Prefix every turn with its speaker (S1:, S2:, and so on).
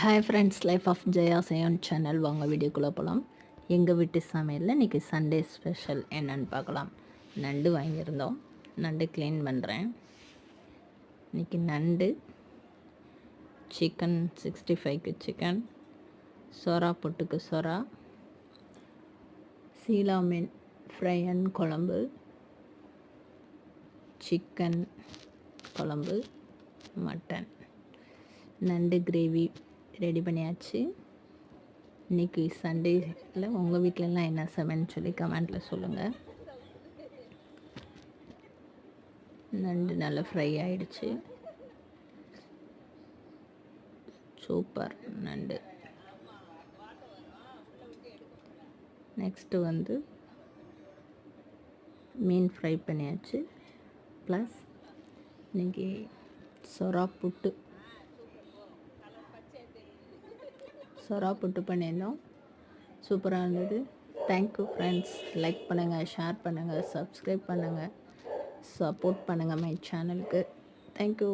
S1: Hi friends, life of Jaya seven channel. வாங்க வீடியோக்குள்ளே போகலாம். எங்கள் வீட்டு சமையலில் இன்றைக்கி சண்டே ஸ்பெஷல் என்னன்னு பார்க்கலாம். நண்டு வாங்கியிருந்தோம். நண்டு க்ளீன் பண்ணுறேன். இன்றைக்கி நண்டு, சிக்கன் 65க்கு சிக்கன், சொரா புட்டுக்கு சொரா, சீலா மீன் ஃப்ரை அண்ட் குழம்பு, சிக்கன் குழம்பு, மட்டன், நண்டு கிரேவி ரெடி பண்ணியாச்சு. இன்றைக்கி சண்டேயில் உங்கள் வீட்டிலலாம் என்ன சமையல்னு சொல்லி கமெண்ட்டில் சொல்லுங்கள். நண்டு நல்லா ஃப்ரை ஆகிடுச்சு. சூப்பர் நண்டு. நெக்ஸ்ட்டு மீன் ஃப்ரை பண்ணியாச்சு. ப்ளஸ் இன்றைக்கி சொரா புட்டு பண்ணியிருந்தோம். சூப்பராக இருந்தது. Thank you friends. லைக் பண்ணுங்கள், ஷேர் பண்ணுங்கள், சப்ஸ்கிரைப் பண்ணுங்கள், சப்போர்ட் பண்ணுங்கள் மை சேனலுக்கு. தேங்க்யூ.